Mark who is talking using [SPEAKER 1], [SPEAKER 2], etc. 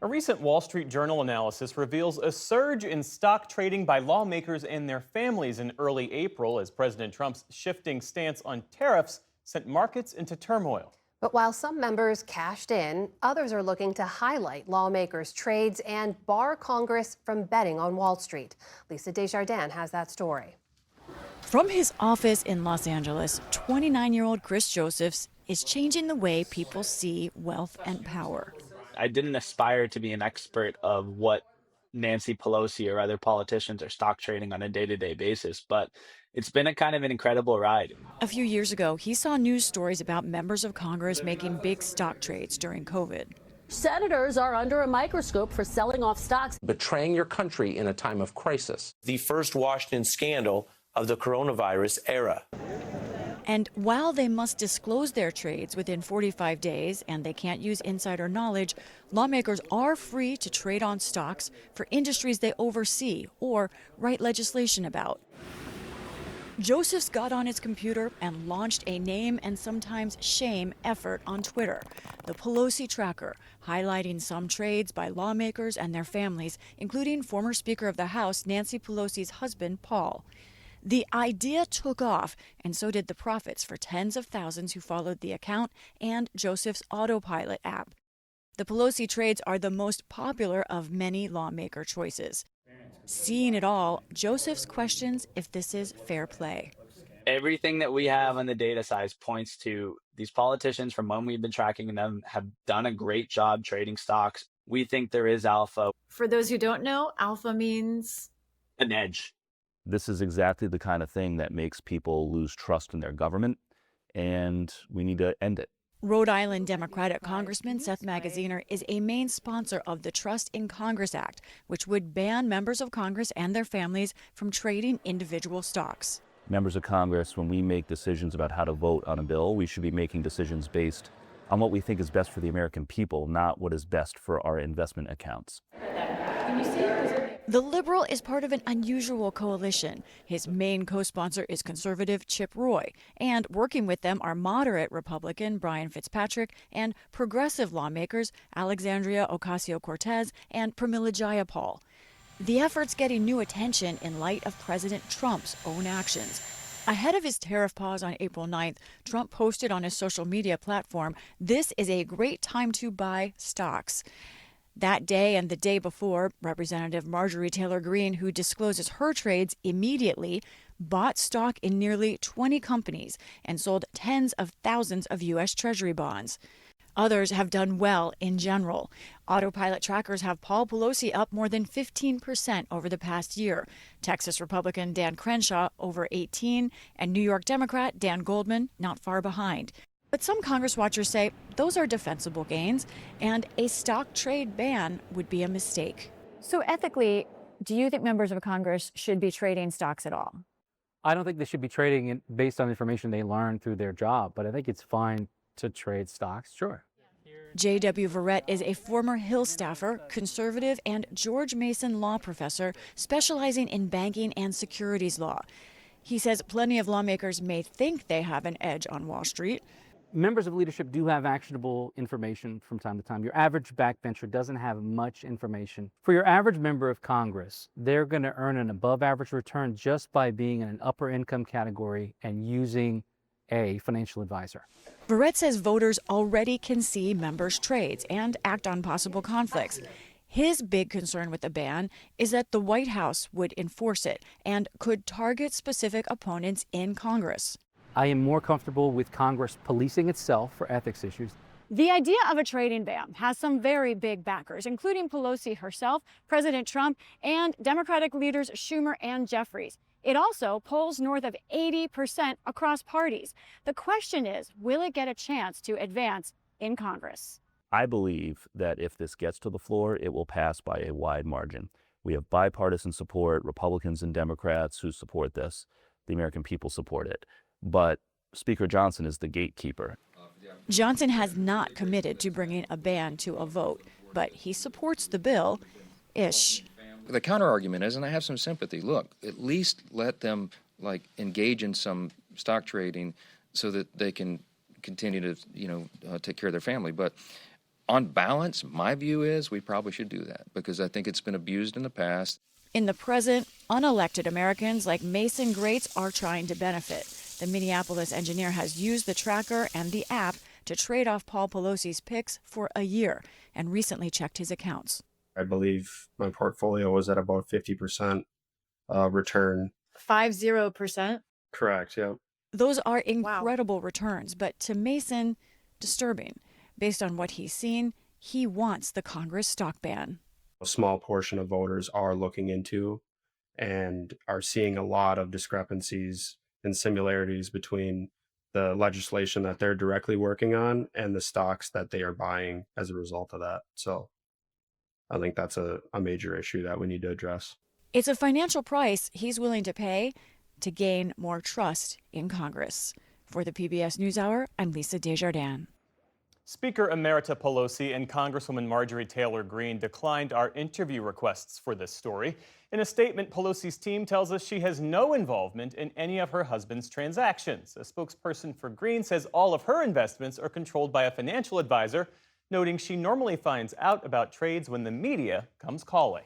[SPEAKER 1] A recent Wall Street Journal analysis reveals a surge in stock trading by lawmakers and their families in early April as President Trump's shifting stance on tariffs sent markets into turmoil.
[SPEAKER 2] But while some members cashed in, others are looking to highlight lawmakers' trades and bar Congress from betting on Wall Street. Lisa Desjardins has that story.
[SPEAKER 3] From his office in Los Angeles, 29-year-old Chris Josephs is changing the way people see wealth and power.
[SPEAKER 4] I didn't aspire to be an expert of what Nancy Pelosi or other politicians are stock trading on a day-to-day basis, but it's been a kind of an incredible ride.
[SPEAKER 3] A few years ago, he saw news stories about members of Congress making big stock trades during COVID.
[SPEAKER 5] Senators are under a microscope for selling off stocks.
[SPEAKER 6] Betraying your country in a time of crisis.
[SPEAKER 7] The first Washington scandal of the coronavirus era.
[SPEAKER 3] And while they must disclose their trades within 45 days and they can't use insider knowledge, lawmakers are free to trade on stocks for industries they oversee or write legislation about. Josephs got on his computer and launched a name and sometimes shame effort on Twitter, the Pelosi Tracker, highlighting some trades by lawmakers and their families, including former Speaker of the House Nancy Pelosi's husband, Paul. The idea took off, and so did the profits for tens of thousands who followed the account and Joseph's autopilot app. The Pelosi trades are the most popular of many lawmaker choices. Seeing it all, Josephs questions if this is fair play.
[SPEAKER 4] Everything that we have on the data size points to these politicians from when we've been tracking them have done a great job trading stocks. We think there is alpha.
[SPEAKER 8] For those who don't know, alpha means
[SPEAKER 4] An edge.
[SPEAKER 9] This is exactly the kind of thing that makes people lose trust in their government, and we need to end it.
[SPEAKER 3] Rhode Island Democratic Congressman Seth Magaziner is a main sponsor of the Trust in Congress Act, which would ban members of Congress and their families from trading individual stocks.
[SPEAKER 9] Members of Congress, when we make decisions about how to vote on a bill, we should be making decisions based on what we think is best for the American people, not what is best for our investment accounts.
[SPEAKER 3] The Liberal is part of an unusual coalition. His main co-sponsor is conservative Chip Roy, and working with them are moderate Republican Brian Fitzpatrick and progressive lawmakers Alexandria Ocasio-Cortez and Pramila Jayapal. The effort's getting new attention in light of President Trump's own actions. Ahead of his tariff pause on April 9th, Trump posted on his social media platform, "This is a great time to buy stocks." That day and the day before, Representative Marjorie Taylor Greene, who discloses her trades immediately, bought stock in nearly 20 companies and sold tens of thousands of U.S. Treasury bonds. Others have done well in general. Autopilot trackers have Paul Pelosi up more than 15% over the past year. Texas Republican Dan Crenshaw over 18%, and New York Democrat Dan Goldman not far behind. But some Congress watchers say those are defensible gains, and a stock trade ban would be a mistake.
[SPEAKER 10] So ethically, do you think members of Congress should be trading stocks at all?
[SPEAKER 11] I don't think they should be trading it based on information they learn through their job, but I think it's fine to trade stocks, sure.
[SPEAKER 3] J.W. Verrett is a former Hill staffer, conservative, and George Mason law professor specializing in banking and securities law. He says plenty of lawmakers may think they have an edge on Wall Street.
[SPEAKER 11] Members of leadership do have actionable information from time to time. Your average backbencher doesn't have much information. For your average member of Congress, they're going to earn an above average return just by being in an upper income category and using a financial advisor.
[SPEAKER 3] Verrett says voters already can see members' trades and act on possible conflicts. His big concern with the ban is that the White House would enforce it and could target specific opponents in Congress.
[SPEAKER 11] I am more comfortable with Congress policing itself for ethics issues.
[SPEAKER 10] The idea of a trading ban has some very big backers, including Pelosi herself, President Trump, and Democratic leaders Schumer and Jeffries. It also polls north of 80% across parties. The question is, will it get a chance to advance in Congress?
[SPEAKER 9] I believe that if this gets to the floor, it will pass by a wide margin. We have bipartisan support, Republicans and Democrats who support this. The American people support it. But Speaker Johnson is the gatekeeper.
[SPEAKER 3] Johnson has not committed to bringing a ban to a vote, but he supports the bill-ish.
[SPEAKER 12] The counter-argument is, and I have some sympathy, look, at least let them engage in some stock trading so that they can continue to, take care of their family. But On balance, my view is we probably should do that because I think it's been abused in the past.
[SPEAKER 3] In the present, unelected Americans like Mason Greats are trying to benefit. The Minneapolis engineer has used the tracker and the app to trade off Paul Pelosi's picks for a year and recently checked his accounts.
[SPEAKER 13] I believe my portfolio was at about 50% return.
[SPEAKER 8] 50%?
[SPEAKER 13] Correct, yeah.
[SPEAKER 3] Those are incredible returns, but to Mason, disturbing. Based on what he's seen, he wants the Congress stock ban.
[SPEAKER 13] A small portion of voters are looking into and are seeing a lot of discrepancies and similarities between the legislation that they're directly working on and the stocks that they are buying as a result of that. So I think that's a major issue that we need to address.
[SPEAKER 3] It's a financial price he's willing to pay to gain more trust in Congress. For the PBS NewsHour, I'm Lisa Desjardins.
[SPEAKER 1] Speaker Emerita Pelosi and Congresswoman Marjorie Taylor Greene declined our interview requests for this story. In a statement, Pelosi's team tells us she has no involvement in any of her husband's transactions. A spokesperson for Greene says all of her investments are controlled by a financial advisor, noting she normally finds out about trades when the media comes calling.